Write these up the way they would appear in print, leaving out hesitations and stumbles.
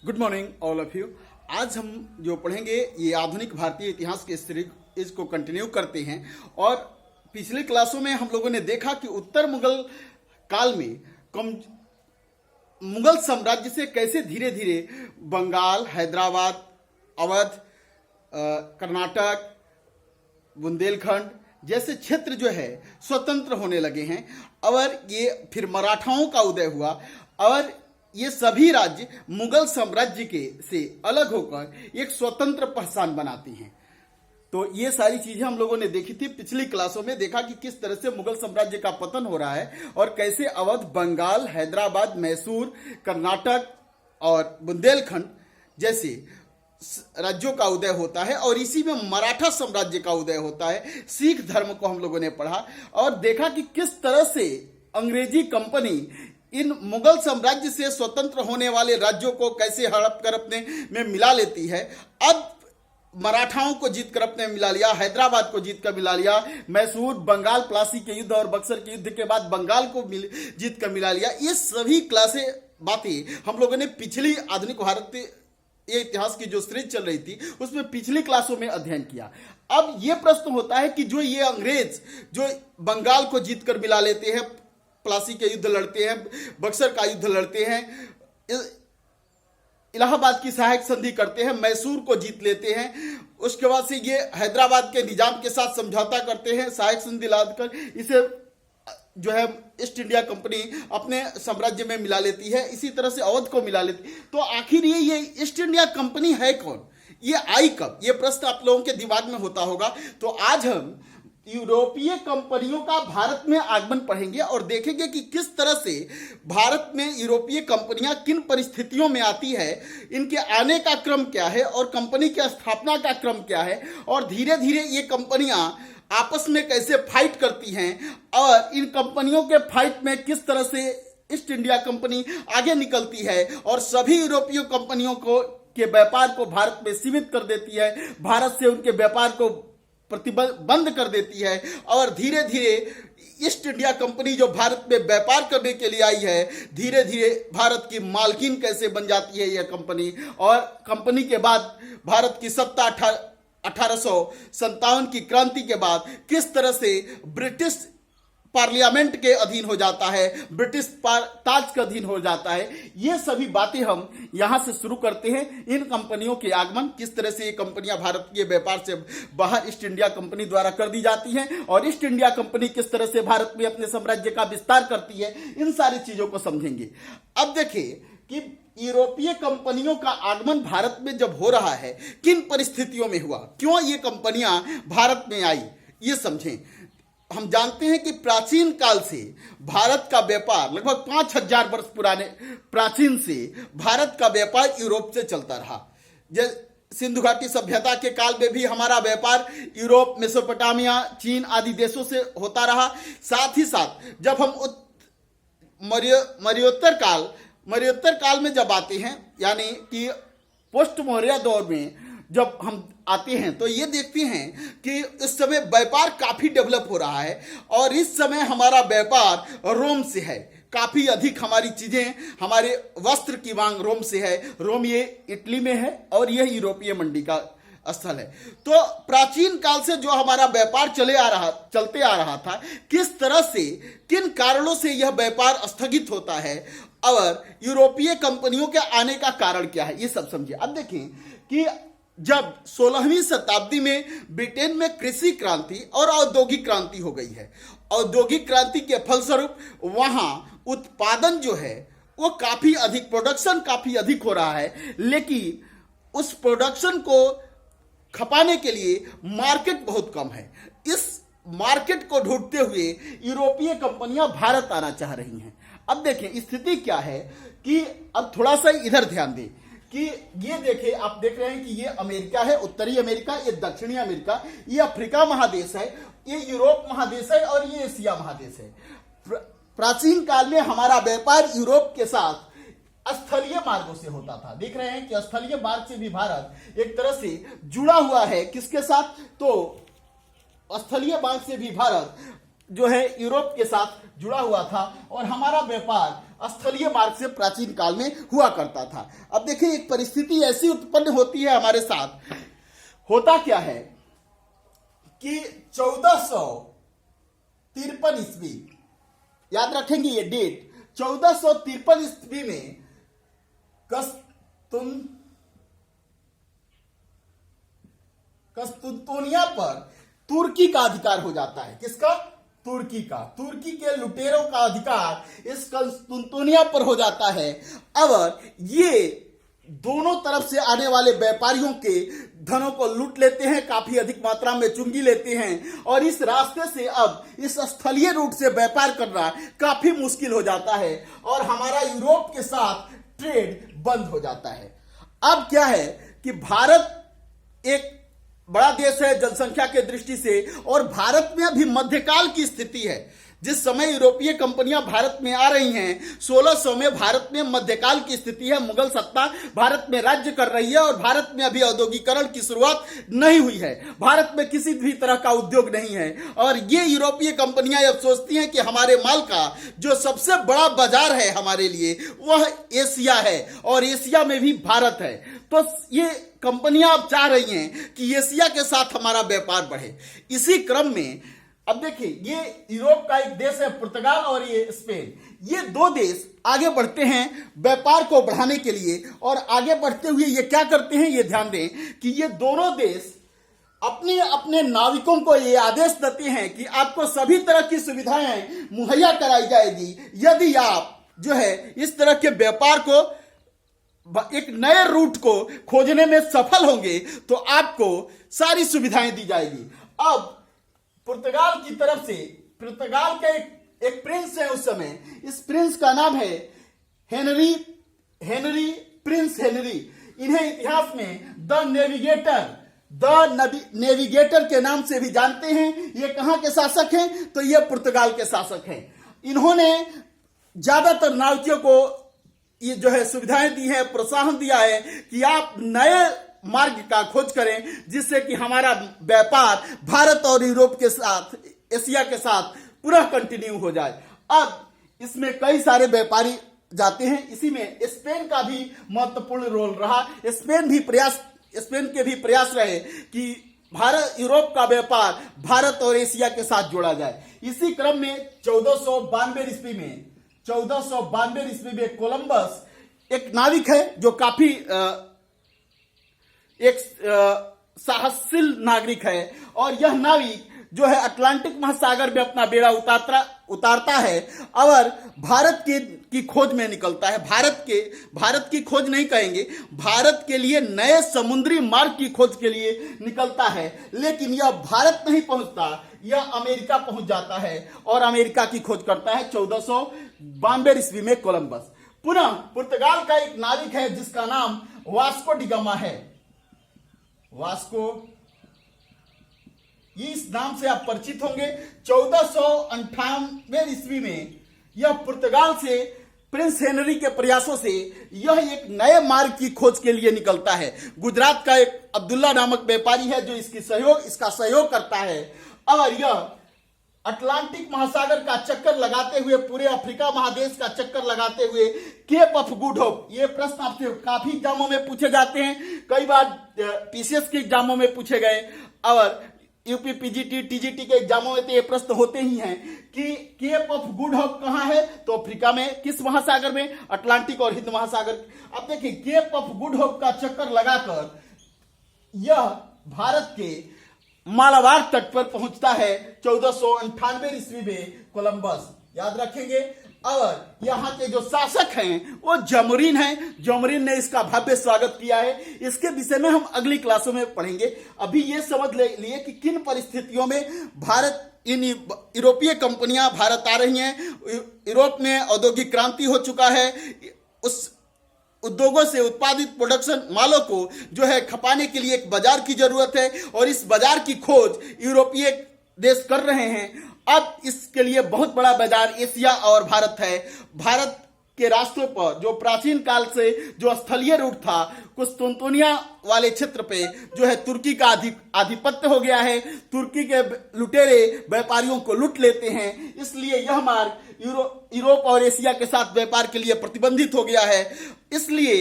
Good morning all of you. आज हम जो पढ़ेंगे ये आधुनिक भारतीय इतिहास के सीरीज को कंटिन्यू करते हैं। और पिछले क्लासों में हम लोगों ने देखा कि उत्तर मुगल काल में मुगल साम्राज्य से कैसे धीरे धीरे बंगाल, हैदराबाद, अवध, कर्नाटक, बुंदेलखंड जैसे क्षेत्र जो है स्वतंत्र होने लगे हैं। और ये फिर मराठाओं का उदय हुआ और ये सभी राज्य मुगल साम्राज्य के से अलग होकर एक स्वतंत्र पहचान बनाती हैं। तो ये सारी चीजें हम लोगों ने देखी थी पिछली क्लासों में। देखा कि किस तरह से मुगल साम्राज्य का पतन हो रहा है और कैसे अवध, बंगाल, हैदराबाद, मैसूर, कर्नाटक और बुंदेलखंड जैसे राज्यों का उदय होता है। और इसी में मराठा साम्राज्य का उदय होता है। सिख धर्म को हम लोगों ने पढ़ा और देखा कि किस तरह से अंग्रेजी कंपनी इन मुगल साम्राज्य से स्वतंत्र होने वाले राज्यों को कैसे हड़प कर अपने में मिला लेती है। अब मराठाओं को जीत कर अपने मिला लिया, हैदराबाद को जीत कर मिला लिया, मैसूर, बंगाल, प्लासी के युद्ध और बक्सर के युद्ध के बाद बंगाल को जीत कर मिला लिया। ये सभी बातें हम लोगों ने पिछली आधुनिक भारतीय ये इतिहास की जो सीरीज चल रही थी उसमें पिछली क्लासों में अध्ययन किया। अब ये प्रश्न होता है कि जो ये अंग्रेज जो बंगाल को जीत कर मिला लेते हैं, प्लासी के युद्ध लड़ते हैं, बक्सर का युद्ध लड़ते हैं, इलाहाबाद की सहायक संधि करते हैं, मैसूर को जीत लेते हैं, उसके बाद से ये हैदराबाद के निजाम के साथ समझौता करते हैं, सहायक संधि लादकर इसे जो है ईस्ट इंडिया कंपनी अपने साम्राज्य में मिला लेती है। इसी तरह से अवध को मिला लेती है। तो आखिर ये ईस्ट इंडिया कंपनी है कौन, ये आई कब, ये प्रश्न आप लोगों के दिमाग में होता होगा। तो आज हम यूरोपीय कंपनियों का भारत में आगमन पढ़ेंगे और देखेंगे कि किस तरह से भारत में यूरोपीय कंपनियां किन परिस्थितियों में आती है, इनके आने का क्रम क्या है और कंपनी की स्थापना का क्रम क्या है, और धीरे धीरे ये कंपनियां आपस में कैसे फाइट करती हैं और इन कंपनियों के फाइट में किस तरह से ईस्ट इंडिया कंपनी आगे निकलती है और सभी यूरोपीय कंपनियों के व्यापार को भारत में सीमित कर देती है, भारत से उनके व्यापार को प्रतिबंध कर देती है। और धीरे धीरे ईस्ट इंडिया कंपनी जो भारत में व्यापार करने के लिए आई है, धीरे धीरे भारत की मालकिन कैसे बन जाती है यह कंपनी। और कंपनी के बाद भारत की सत्ता 1857 की क्रांति के बाद किस तरह से ब्रिटिश पार्लियामेंट के अधीन हो जाता है, ब्रिटिश ताज के अधीन हो जाता है। ये सभी बातें हम यहां से शुरू करते हैं। इन कंपनियों के आगमन, किस तरह से ये कंपनियां भारत के व्यापार से बाहर ईस्ट इंडिया कंपनी द्वारा कर दी जाती हैं और ईस्ट इंडिया कंपनी किस तरह से भारत में अपने साम्राज्य का विस्तार करती है, इन सारी चीजों को समझेंगे। अब देखिए कि यूरोपीय कंपनियों का आगमन भारत में जब हो रहा है, किन परिस्थितियों में हुआ, क्यों ये कंपनियां भारत में आई, ये समझें। हम जानते हैं कि प्राचीन काल से भारत का व्यापार लगभग 5000 वर्ष पुराने प्राचीन से भारत का व्यापार यूरोप से चलता रहा। सिंधु घाटी सभ्यता के काल में भी हमारा व्यापार यूरोप, मेसोपोटामिया, चीन आदि देशों से होता रहा। साथ ही साथ जब हम मौर्योत्तर काल में जब आते हैं, यानी कि पोस्ट मौर्य दौर में जब हम आते हैं, तो ये देखते हैं कि इस समय व्यापार काफी डेवलप हो रहा है और इस समय हमारा व्यापार रोम से है। काफी अधिक हमारी चीजें, हमारे वस्त्र की मांग रोम से है। रोम ये इटली में है और यह यूरोपीय मंडी का स्थल है। तो प्राचीन काल से जो हमारा व्यापार चलते आ रहा था, किस तरह से, किन कारणों से यह व्यापार स्थगित होता है और यूरोपीय कंपनियों के आने का कारण क्या है, ये सब समझिए। अब देखें कि जब 16वीं शताब्दी में ब्रिटेन में कृषि क्रांति और औद्योगिक क्रांति हो गई है, औद्योगिक क्रांति के फलस्वरूप वहां उत्पादन जो है वो काफी अधिक, प्रोडक्शन काफी अधिक हो रहा है, लेकिन उस प्रोडक्शन को खपाने के लिए मार्केट बहुत कम है। इस मार्केट को ढूंढते हुए यूरोपीय कंपनियां भारत आना चाह रही हैं। अब देखें स्थिति क्या है कि अब थोड़ा सा इधर ध्यान दें कि ये देखें, आप देख रहे हैं कि ये अमेरिका है, उत्तरी अमेरिका, ये दक्षिणी अमेरिका, ये अफ्रीका महादेश है, ये यूरोप महादेश है और ये एशिया महादेश है। प्राचीन काल में हमारा व्यापार यूरोप के साथ स्थलीय मार्गों से होता था। देख रहे हैं कि स्थलीय मार्ग से भी भारत एक तरह से जुड़ा हुआ है। किसके साथ? तो स्थलीय मार्ग से भी भारत जो है यूरोप के साथ जुड़ा हुआ था और हमारा व्यापार स्थलीय मार्ग से प्राचीन काल में हुआ करता था। अब देखिए एक परिस्थिति ऐसी उत्पन्न होती है हमारे साथ। होता क्या है कि 1453 ईस्वी, याद रखेंगे ये डेट, 1453 ईस्वी में कस्तुनतुनिया पर तुर्की का अधिकार हो जाता है। किसका? तुर्की का। तुर्की के लुटेरों का अधिकार इस कस्तुनतुनिया पर हो जाता है। और ये दोनों तरफ से आने वाले व्यापारियों के धनों को लूट लेते हैं, काफी अधिक मात्रा में चुंगी लेते हैं, और इस रास्ते से अब इस स्थलीय रूट से व्यापार करना काफी मुश्किल हो जाता है और हमारा यूरोप के साथ ट्रेड बंद हो जाता है। अब क्या है कि भारत एक बड़ा देश है जनसंख्या के दृष्टि से, और भारत में अभी मध्यकाल की स्थिति है। जिस समय यूरोपीय कंपनियां भारत में आ रही हैं, 1600 में भारत में मध्यकाल की स्थिति है। मुगल सत्ता भारत में राज्य कर रही है और भारत में अभी औद्योगिकरण की शुरुआत नहीं हुई है। भारत में किसी भी तरह का उद्योग नहीं है और ये यूरोपीय कंपनियां अब सोचती हैं कि हमारे माल का जो सबसे बड़ा बाजार है हमारे लिए वह एशिया है और एशिया में भी भारत है। तो ये कंपनियां अब चाह रही हैं कि एशिया के साथ हमारा व्यापार बढ़े। इसी क्रम में अब देखिए ये यूरोप का एक देश है पुर्तगाल और ये स्पेन, ये दो देश आगे बढ़ते हैं व्यापार को बढ़ाने के लिए। और आगे बढ़ते हुए ये क्या करते हैं, ये ध्यान दें कि ये दोनों देश अपने अपने नाविकों को ये आदेश देते हैं कि आपको सभी तरह की सुविधाएं मुहैया कराई जाएगी यदि आप जो है इस तरह के व्यापार को, एक नए रूट को खोजने में सफल होंगे तो आपको सारी सुविधाएं दी जाएगी। अब पुर्तगाल की तरफ से, पुर्तगाल का एक प्रिंस है उस समय, इस प्रिंस का नाम है हेनरी, प्रिंस हेनरी। इन्हें इतिहास में द नेविगेटर के नाम से भी जानते हैं। ये कहां के शासक हैं? तो ये पुर्तगाल के शासक हैं। इन्होंने ज्यादातर नाविकों को ये जो है सुविधाएं दी है, प्रोत्साहन दिया है कि आप नए मार्ग का खोज करें जिससे कि हमारा व्यापार भारत और यूरोप के साथ, एशिया के साथ पूरा कंटिन्यू हो जाए। अब इसमें कई सारे व्यापारी जाते हैं। इसी में स्पेन का भी महत्वपूर्ण रोल रहा। स्पेन के भी प्रयास रहे कि भारत यूरोप का व्यापार भारत और एशिया के साथ जोड़ा जाए। इसी क्रम में 1492 ईस्वी में कोलंबस एक नाविक है जो काफी एक साहसशील नागरिक है और यह नाविक जो है अटलांटिक महासागर में अपना बेड़ा उतारता है और भारत की खोज में निकलता है। भारत की खोज नहीं कहेंगे, भारत के लिए नए समुद्री मार्ग की खोज के लिए निकलता है। लेकिन यह भारत नहीं पहुंचता, यह अमेरिका पहुंच जाता है और अमेरिका की खोज करता है 1492 ईस्वी में कोलंबस। पुनः पुर्तगाल का एक नाविक है जिसका नाम वास्को डी गामा है। वास्को, इस नाम से आप परिचित होंगे। 1498 ईस्वी में यह पुर्तगाल से प्रिंस हेनरी के प्रयासों से यह एक नए मार्ग की खोज के लिए निकलता है। गुजरात का एक अब्दुल्ला नामक व्यापारी है जो इसका सहयोग करता है और यह अटलांटिक महासागर का चक्कर लगाते हुए, पूरे अफ्रीका महादेश का चक्कर लगाते हुए केप ऑफ गुड होप, ये प्रश्न आपसे काफी एग्जामों में पूछे जाते हैं, कई बार पीसीएस के एग्जामों में पूछे गए और यूपी पीजीटी टीजीटी के एग्जामों में तो ये प्रश्न होते ही हैं कि केप ऑफ गुड होप कहां है? तो अफ्रीका में। किस महासागर में? अटलांटिक और हिंद महासागर। अब देखिए केप ऑफ गुड होप का चक्कर लगाकर यह भारत के मालाबार तट पर पहुंचता है 1498 ईस्वी में कोलंबस, याद रखेंगे। और यहाँ के जो शासक हैं वो जमोरिन हैं। जमोरिन ने इसका भव्य स्वागत किया है। इसके विषय में हम अगली क्लासों में पढ़ेंगे। अभी ये समझ लिए कि किन परिस्थितियों में इन यूरोपीय कंपनियां भारत आ रही हैं। यूरोप में औद्योगिक क्रांति हो चुका है। उस उद्योगों से उत्पादित प्रोडक्शन मालों को जो है खपाने के लिए एक बाजार की जरूरत है और इस बाजार की खोज यूरोपीय देश कर रहे हैं। अब इसके लिए बहुत बड़ा बाजार एशिया और भारत है। भारत के रास्तों पर जो प्राचीन काल से जो स्थलीय रूट था, कुस्तुनतुनिया वाले क्षेत्र पे जो है तुर्की का आधिपत्य हो गया है। तुर्की के लुटेरे व्यापारियों को लूट लेते हैं, इसलिए यह मार्ग यूरोप और एशिया के साथ व्यापार के लिए प्रतिबंधित हो गया है। इसलिए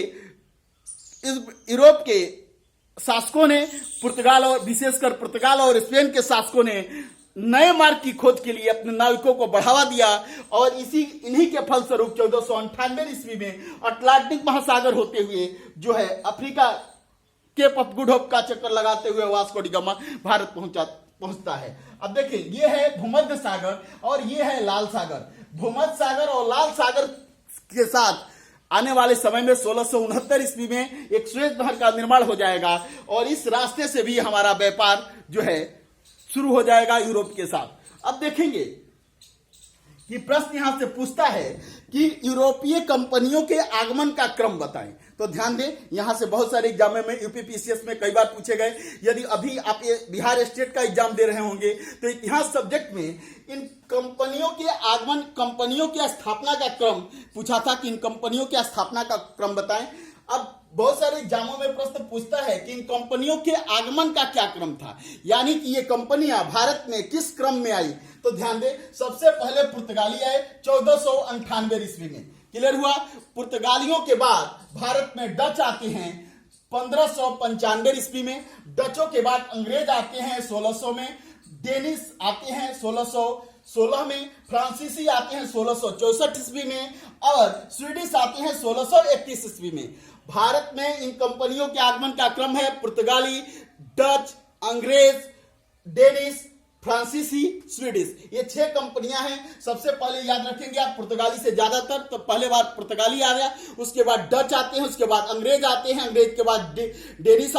इस यूरोप के शासकों ने पुर्तगाल और विशेषकर पुर्तगाल और स्पेन के शासकों ने नए मार्ग की खोज के लिए अपने नाविकों को बढ़ावा दिया और इन्हीं के फलस्वरूप 1498 ईस्वी में अटलांटिक महासागर होते हुए जो है Africa cap of good hope का चक्कर लगाते हुए वास्को डी गामा भारत पहुंचता है। अब देखिए, ये है भूमध्य सागर और ये है लाल सागर। भूमध्य सागर और लाल सागर के साथ आने वाले समय में 1669 ईस्वी में एक सुएज नहर का निर्माण हो जाएगा और इस रास्ते से भी हमारा व्यापार जो है शुरू हो जाएगा यूरोप के साथ। अब देखेंगे कि प्रश्न यहां से पूछता है कि यूरोपीय कंपनियों के आगमन का क्रम बताएं। तो ध्यान दें, यहां से बहुत सारे एग्जाम में यूपीपीसीएस में कई बार पूछे गए। यदि अभी आप ये बिहार स्टेट का एग्जाम दे रहे होंगे तो इतिहास सब्जेक्ट में इन कंपनियों के आगमन, कंपनियों की स्थापना का क्रम पूछा था कि इन कंपनियों की स्थापना का क्रम बताएं। अब बहुत सारे एग्जामों में प्रश्न पूछता है कि इन कंपनियों के आगमन का क्या क्रम था, यानी कि ये कंपनियां भारत में किस क्रम में आई। तो ध्यान दें, सबसे पहले पुर्तगाली आए 1498 ईस्वी में। क्लियर हुआ। पुर्तगालियों के बाद भारत में डच आते हैं 1595 ईस्वी में। डचों के बाद अंग्रेज आते हैं 1600 में। डेनिश आते हैं 1616 में। फ्रांसीसी आते हैं 1664 ईस्वी में और स्वीडिश आते हैं 1631 ईस्वी में। भारत में इन कंपनियों के आगमन का क्रम है पुर्तगाली, डच, अंग्रेज, डेनिश, फ्रांसीसी, स्वीडिश। ये 6 कंपनियां हैं। सबसे पहले याद रखेंगे आप पुर्तगाली से ज्यादातर, तो पहले बार पुर्तगाली आ गया, उसके बाद डच आते हैं, उसके बाद अंग्रेज आते हैं, अंग्रेज के बाद डेविस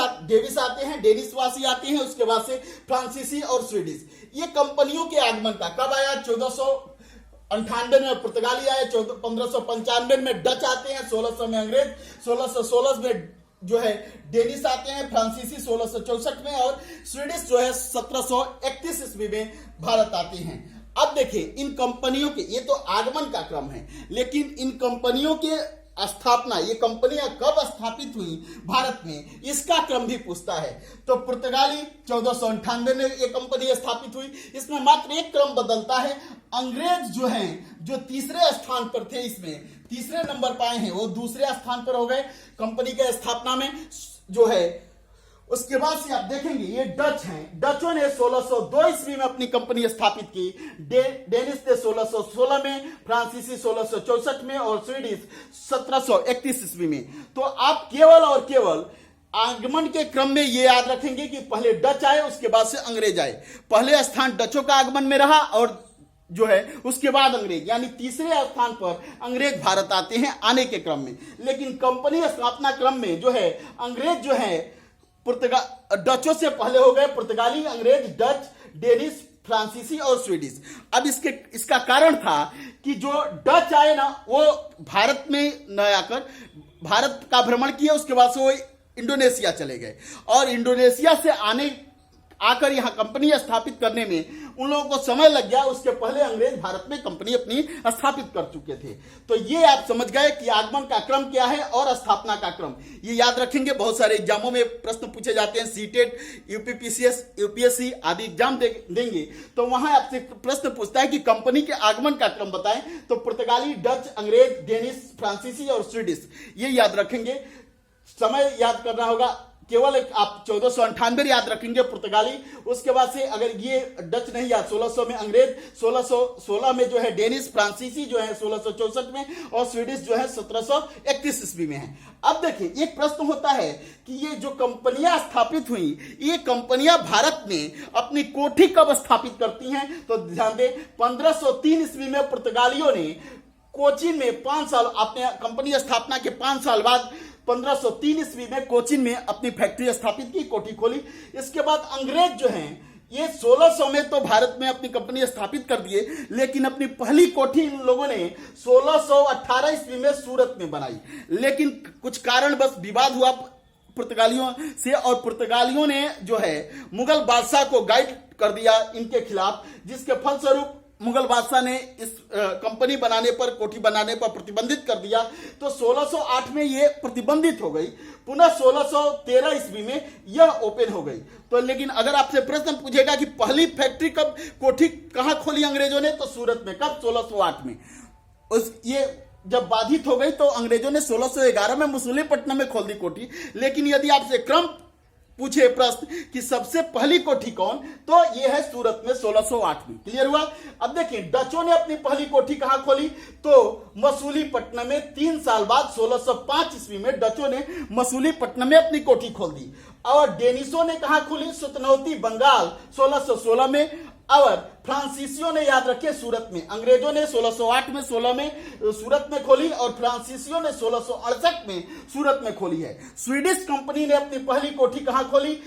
आते हैं, डेनिशवासी आते हैं, उसके बाद से फ्रांसीसी और स्वीडिश। ये कंपनियों के आगमन का कब आया? 1498 में पुर्तगाली आए, 1595 में डच आते हैं, 1600 में अंग्रेज, 1616 में जो है डेनिश आते हैं, फ्रांसीसी 1664 में और स्वीडिश जो है 1731 ईस्वी में भारत आते हैं। अब देखिए, इन कंपनियों के, ये तो आगमन का क्रम है, लेकिन इन कंपनियों के स्थापना, ये कंपनियां कब स्थापित हुई भारत में, इसका क्रम भी पूछता है। तो पुर्तगाली 1498 में ये कंपनी स्थापित हुई। इसमें मात्र एक क्रम बदलता है। अंग्रेज जो हैं, जो तीसरे स्थान पर थे, इसमें तीसरे नंबर पाए हैं, वो दूसरे स्थान पर हो गए कंपनी के स्थापना में जो है। उसके बाद से आप देखेंगे ये डच हैं। डचों ने 1602 ईस्वी में अपनी कंपनी स्थापित की। डेनिश ने 1616 में, फ्रांसीसी 1664 में और स्वीडिश 1731 ईस्वी में। तो आप केवल और केवल आगमन के क्रम में ये याद रखेंगे कि पहले डच आए, उसके बाद से अंग्रेज आए। पहले स्थान डचों का आगमन में रहा और जो है उसके बाद अंग्रेज, यानी तीसरे स्थान पर अंग्रेज भारत आते हैं आने के क्रम में। लेकिन कंपनी स्थापना क्रम में जो है अंग्रेज जो है डचों से पहले हो गए। पुर्तगाली, अंग्रेज, डच, डेनिश, फ्रांसीसी और स्वीडिश। अब इसका कारण था कि जो डच आए ना, वो भारत में न आकर भारत का भ्रमण किया, उसके बाद से वो इंडोनेशिया चले गए और इंडोनेशिया से आकर यहाँ कंपनी स्थापित करने में उन लोगों को समय लग गया। उसके पहले अंग्रेज भारत में कंपनी अपनी स्थापित कर चुके थे। तो ये आप समझ गए कि आगमन का क्रम क्या है और स्थापना का क्रम, ये याद रखेंगे। बहुत सारे एग्जामों में प्रश्न पूछे जाते हैं, सीटेट, यूपीपीसीएस, यूपीएससी आदि एग्जाम देंगे तो वहां आपसे प्रश्न पूछता है कि कंपनी के आगमन का क्रम बताएं। तो पुर्तगाली, डच, अंग्रेज, डेनिश, फ्रांसीसी और स्वीडिश, ये याद रखेंगे। समय याद करना होगा, केवल आप 1498 याद रखेंगे पुर्तगाली। उसके बाद से अगर ये डच नहीं याद, 1600 में अंग्रेज, 1616 में जो है डेनिश, फ्रांसीसी जो है 1664 में और स्वीडिश जो है 1731 ईस्वी में है। अब देखिए, एक प्रश्न होता है कि ये जो कंपनियां स्थापित हुई, ये कंपनियां भारत में अपनी कोठी कब स्थापित करती हैं? तो ध्यान दें, 1503 ईस्वी में पुर्तगालियों ने कोचीन में 5 साल, अपने कंपनी स्थापना के 5 साल बाद 1503 ईस्वी में कोचीन में अपनी फैक्ट्री स्थापित की, कोठी खोली। इसके बाद अंग्रेज जो हैं, ये 1600 में तो भारत में अपनी कंपनी स्थापित कर दिए, लेकिन अपनी पहली कोठी इन लोगों ने 1618 ईस्वी में सूरत में बनाई। लेकिन कुछ कारण बस विवाद हुआ पुर्तगालियों से और पुर्तगालियों ने जो है मुगल बादशाह को गाइड कर दिया इनके खिलाफ, जिसके फलस्वरूप मुगल बादशाह ने इस कंपनी बनाने पर, कोठी बनाने पर प्रतिबंधित कर दिया, तो 1608 में ये प्रतिबंधित हो गई। पुनः 1613 ईस्वी में यह ओपन हो गई। तो लेकिन अगर आपसे प्रश्न पूछेगा कि पहली फैक्ट्री कब, कोठी कहां खोली अंग्रेजों ने, तो सूरत में। कब? 1608 में। ये जब बाधित हो गई तो अंग्रेजों ने 1611 में मसूलीपट्टनम में खोल दी कोठी। लेकिन यदि आपसे क्रम पूछे प्रश्न कि सबसे पहली कोठी कौन, तो यह है सूरत में 1608 में। क्लियर हुआ? अब देखिए डचों ने अपनी पहली कोठी कहां खोली, तो मसूलीपट्टनम में। 3 साल बाद 1605 ईस्वी में डचों ने मसूलीपट्टनम में अपनी कोठी खोल दी। और डेनिसों ने कहां खोली? सुतनौती, बंगाल, 1616 में। और फ्रांसीसियों ने, याद रखिए, सूरत में। अंग्रेजों ने 1608 में 16 में सूरत में खोली और फ्रांसीसियों ने 1668 में सूरत में खोली है। स्वीडिश कंपनी ने अपनी पहली कोठी कहां खोली?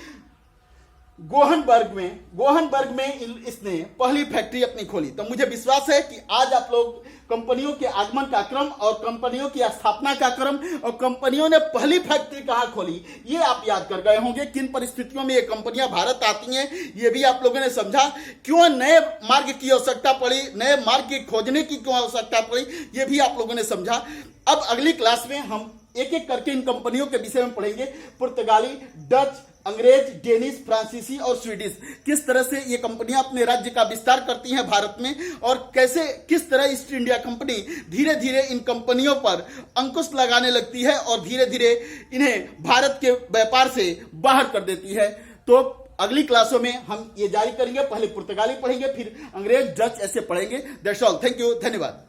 गोहनबर्ग में इसने पहली फैक्ट्री अपनी खोली। तो मुझे विश्वास है कि आज आप लोग कंपनियों के आगमन का क्रम और कंपनियों की स्थापना का क्रम और कंपनियों ने पहली फैक्ट्री कहां खोली, ये आप याद कर गए होंगे। किन परिस्थितियों में ये कंपनियां भारत आती हैं, ये भी आप लोगों ने समझा। क्यों नए मार्ग की आवश्यकता पड़ी, नए मार्ग की खोजने की क्यों आवश्यकता पड़ी, ये भी आप लोगों ने समझा। अब अगली क्लास में हम एक एक करके इन कंपनियों के विषय में पढ़ेंगे। पुर्तगाली, डच, अंग्रेज, डेनिश, फ्रांसीसी और स्वीडिश, किस तरह से ये कंपनियां अपने राज्य का विस्तार करती हैं भारत में, और कैसे किस तरह ईस्ट इंडिया कंपनी धीरे धीरे इन कंपनियों पर अंकुश लगाने लगती है और धीरे धीरे इन्हें भारत के व्यापार से बाहर कर देती है। तो अगली क्लासों में हम ये जारी करेंगे। पहले पुर्तगाली पढ़ेंगे, फिर अंग्रेज, डच, ऐसे पढ़ेंगे। That's all. थैंक यू, धन्यवाद।